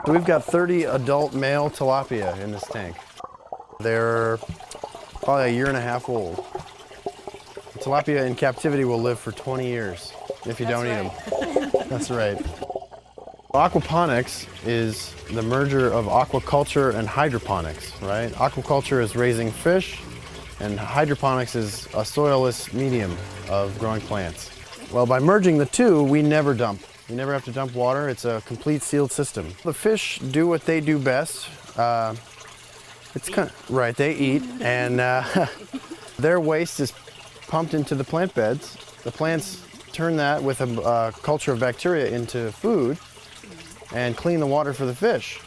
So we've got 30 adult male tilapia in this tank. They're probably 1.5 years old. Tilapia in captivity will live for 20 years if you don't eat them. That's right. Aquaponics is the merger of aquaculture and hydroponics, right? Aquaculture is raising fish, and hydroponics is a soilless medium of growing plants. Well, by merging the two, we never dump. We never have to dump water. It's a complete sealed system. The fish do what they do best. It's kind of, right, they eat, and their waste is pumped into the plant beds. The plants turn that with a culture of bacteria into food and clean the water for the fish.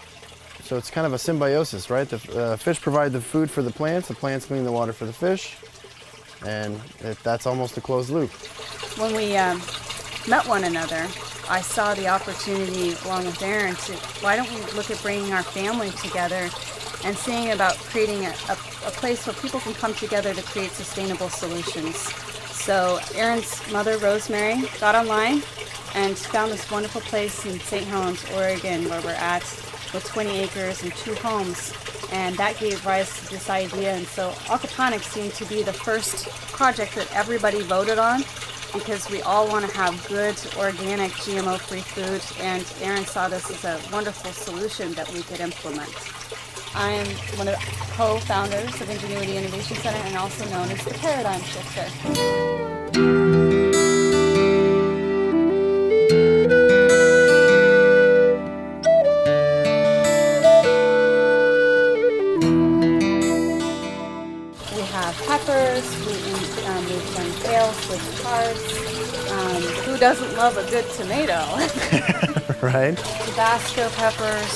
So it's kind of a symbiosis, right? The fish provide the food for the plants clean the water for the fish, and that's almost a closed loop. When we met one another, I saw the opportunity, along with Aaron, to why don't we look at bringing our family together and seeing about creating a place where people can come together to create sustainable solutions. So Aaron's mother, Rosemary, got online and found this wonderful place in St. Helens, Oregon, where we're at, with 20 acres and 2 homes. And that gave rise to this idea. And so Aquaponics seemed to be the first project that everybody voted on, because we all want to have good, organic, GMO-free food, and Aaron saw this as a wonderful solution that we could implement. I am one of the co-founders of Ingenuity Innovation Center, and also known as the Paradigm Shifter. Peppers, we've done kales with carbs. Who doesn't love a good tomato? Right? Tabasco peppers,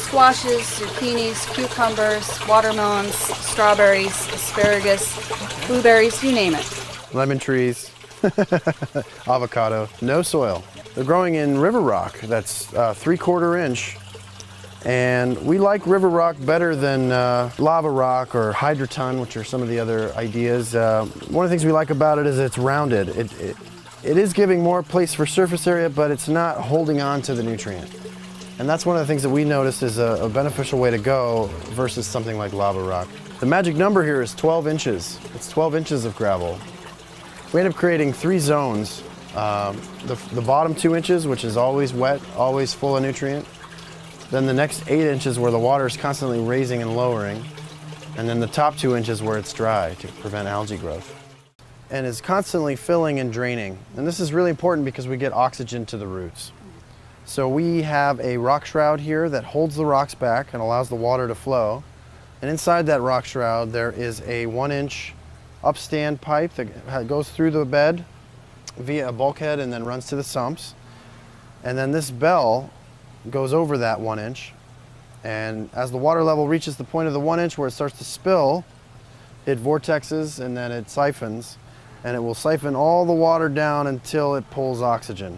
squashes, zucchinis, cucumbers, watermelons, strawberries, asparagus, blueberries, you name it. Lemon trees, avocado, no soil. They're growing in river rock that's 3/4 inch. And we like river rock better than lava rock or hydroton, which are some of the other ideas. One of the things we like about it is it's rounded. It is giving more place for surface area, but it's not holding on to the nutrient. And that's one of the things that we noticed is a beneficial way to go versus something like lava rock. The magic number here is 12 inches. It's 12 inches of gravel. We end up creating 3 zones. The bottom 2 inches, which is always wet, always full of nutrient. Then the next 8 inches where the water is constantly raising and lowering. And then the top 2 inches where it's dry to prevent algae growth. And is constantly filling and draining. And this is really important because we get oxygen to the roots. So we have a rock shroud here that holds the rocks back and allows the water to flow. And inside that rock shroud there is a 1-inch upstand pipe that goes through the bed via a bulkhead and then runs to the sumps. And then this bell goes over that 1 inch, and as the water level reaches the point of the 1 inch where it starts to spill, it vortexes and then it siphons, and it will siphon all the water down until it pulls oxygen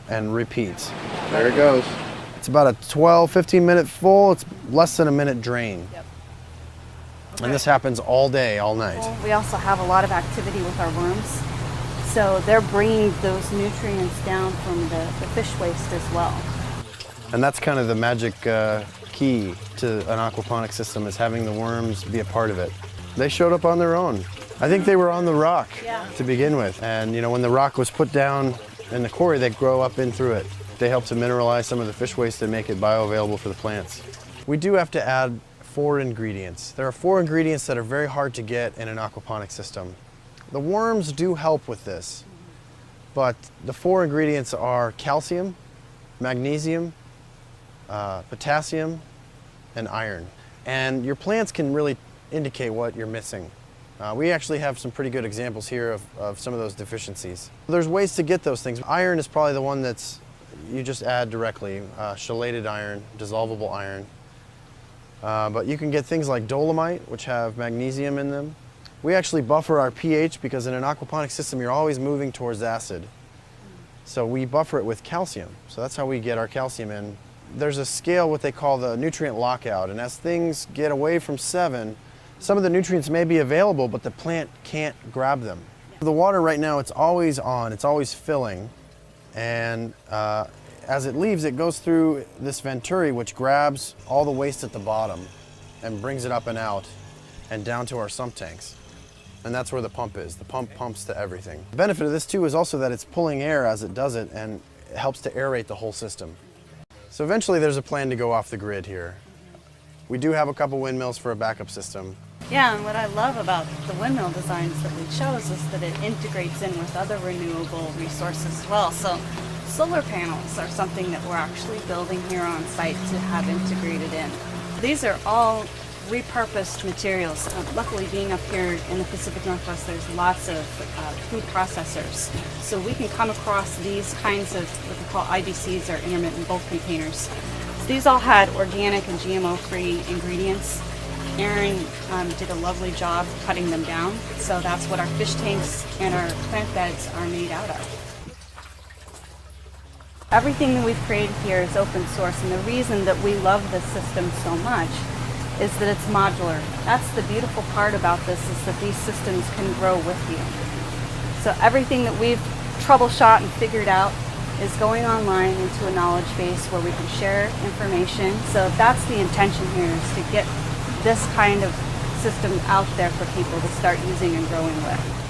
and repeats. There it goes. It's about a 12-15 minute full. It's less than a minute drain. Yep. Okay. And this happens all day, all night. Well, we also have a lot of activity with our worms. So they're bringing those nutrients down from the fish waste as well. And that's kind of the magic key to an aquaponics system, is having the worms be a part of it. They showed up on their own. I think they were on the rock to begin with. And you know, when the rock was put down in the quarry, they grow up in through it. They help to mineralize some of the fish waste and make it bioavailable for the plants. We do have to add 4 ingredients. There are 4 ingredients that are very hard to get in an aquaponics system. The worms do help with this, but the 4 ingredients are calcium, magnesium, potassium, and iron. And your plants can really indicate what you're missing. We actually have some pretty good examples here of some of those deficiencies. There's ways to get those things. Iron is probably the one that's you just add directly, chelated iron, dissolvable iron. But you can get things like dolomite, which have magnesium in them. We actually buffer our pH because in an aquaponics system you're always moving towards acid. So we buffer it with calcium. So that's how we get our calcium in. There's a scale, what they call the nutrient lockout, and as things get away from 7, some of the nutrients may be available but the plant can't grab them. The water right now, it's always on, it's always filling, And as it leaves, it goes through this venturi, which grabs all the waste at the bottom and brings it up and out and down to our sump tanks. And that's where the pump is. The pump pumps to everything. The benefit of this too is also that it's pulling air as it does it, and it helps to aerate the whole system. So eventually there's a plan to go off the grid here. We do have a couple windmills for a backup system. Yeah, and what I love about the windmill designs that we chose is that it integrates in with other renewable resources as well. So solar panels are something that we're actually building here on site to have integrated in. These are all repurposed materials. Luckily, being up here in the Pacific Northwest, there's lots of food processors. So we can come across these kinds of what we call IBCs, or intermittent bulk containers. So these all had organic and GMO-free ingredients. Aaron did a lovely job cutting them down. So that's what our fish tanks and our plant beds are made out of. Everything that we've created here is open source, and the reason that we love this system so much is that it's modular. That's the beautiful part about this, is that these systems can grow with you. So everything that we've troubleshot and figured out is going online into a knowledge base where we can share information. So that's the intention here, is to get this kind of system out there for people to start using and growing with.